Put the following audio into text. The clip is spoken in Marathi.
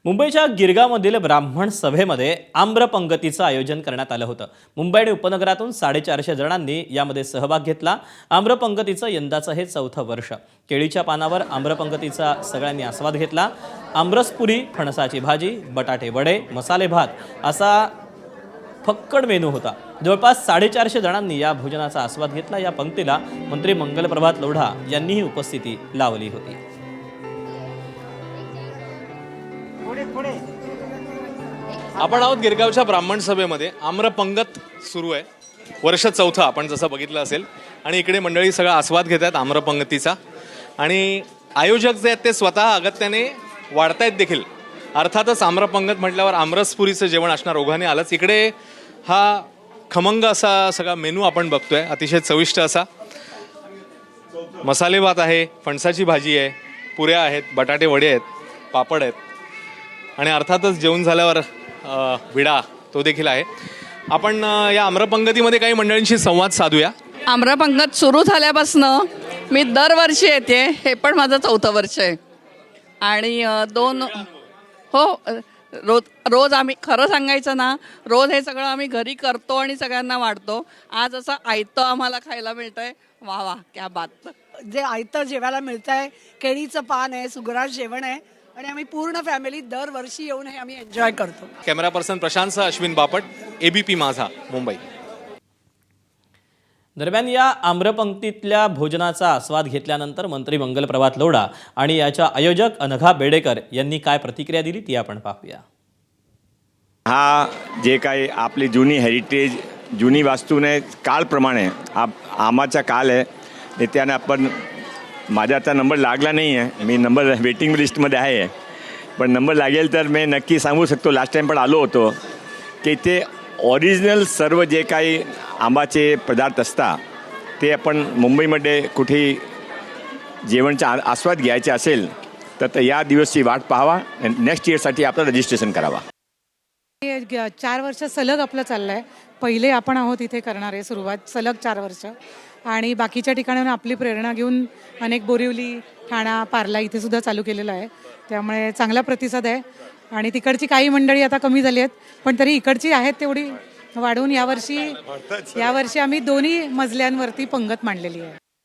मुंबईच्या गिरगावमधील ब्राह्मण सभेमध्ये आम्रपंगतीचं आयोजन करण्यात आलं होतं। मुंबई आणि उपनगरातून 450 जणांनी यामध्ये सहभाग घेतला। आम्रपंगतीचं यंदाचं हे चौथं वर्ष। केळीच्या पानावर आम्रपंगतीचा सगळ्यांनी आस्वाद घेतला। आमरसपुरी, फणसाची भाजी, बटाटे वडे, मसाले भात असा फक्कड मेनू होता। जवळपास 450 जणांनी या भोजनाचा आस्वाद घेतला। या पंक्तीला मंत्री मंगलप्रभात लोढा यांनीही उपस्थिती लावली होती। आपण आहोत गिरगावच्या ब्राह्मण सभेमध्ये। आम्रपंगत सुरू आहे, वर्ष चौथं आपण जसं बघितलं असेल। आणि इकडे मंडळी सगळा आस्वाद घेत आहेत आम्रपंगतीचा। आणि आयोजक जे आहेत ते स्वतः अगत्याने वाढतायत देखील। अर्थातच आम्रपंगत म्हटल्यावर आमरसपुरीचं जेवण असणार, ओघाने आलंच। इकडे हा खमंग असा सगळा मेनू आपण बघतोय, अतिशय चविष्ट असा। मसाले भात आहे, फणसाची भाजी आहे, पुऱ्या आहेत, बटाटे वडे आहेत, पापड आहेत आणि अर्थातच जेवण झाल्यावर विडा तो देखील आहे। आपण या आम्रपंगतीमध्ये काही मंडळींशी संवाद साधूया। आम्रपंगत सुरू झाल्यापासनं मी दरवर्षी येते, हे पण माझं चौथं वर्ष आहे। आणि रोज आम्ही खरं सांगायचं ना, रोज हे सगळं आम्ही घरी करतो आणि सगळ्यांना वाढतो। आज असं आयतं आम्हाला खायला मिळतंय, वा वा क्या बात। जे आयतं जेवायला मिळतंय, केळीचं पान आहे, सुगराज जेवण आहे आणि आम्ही पूर्ण फॅमिली दरवर्षी येऊन हे आम्ही एन्जॉय करतो। Camera person Prashant Ashwin Bapat, ABP माझा, मुंबई। दरम्यान या आम्रपंक्तीतल्या भोजनाचा आस्वाद घेतल्यानंतर मंत्री मंगलप्रभात लोढा आणि याच्या आयोजक अनघा बेडेकर यांनी काय प्रतिक्रिया दिली ती आपण पाहूया। हा जे काही आपली जुनी हेरिटेज, जुनी वास्तूने कालप्रमाणे आमाचा काल आहे, त्याने आपण माझा आता नंबर लागला नाही आहे, मी नंबर वेटिंग लिस्टमध्ये आहे, पण नंबर लागेल तर मी नक्की सांगू शकतो। लास्ट टाईम पण आलो होतो की ते ओरिजिनल सर्व जे काही आंबाचे पदार्थ असतात ते आपण मुंबईमध्ये कुठेही जेवणचा आस्वाद घ्यायचा असेल तर या दिवसची वाट पाहावा, नेक्स्ट इयरसाठी आपलं रजिस्ट्रेशन करावा। 4 वर्ष सलग आपलं चाललं आहे। पहिले आपण आहोत इथे करणारे सुरुवात, सलग 4 वर्ष। आणि बाकीच्या ठिकाणाहून आपली प्रेरणा घेऊन अनेक बोरिवली, ठाणा, पार्ला इथे सुद्धा चालू केलेलं आहे। त्यामुळे चांगला प्रतिसाद आहे। आणि तिकडची काही मंडळी आता कमी झाली आहेत, पण तरी इकडची आहेत तेवढी वाढवून यावर्षी आम्ही 2 मजल्यांवरती पंगत मांडलेली आहे।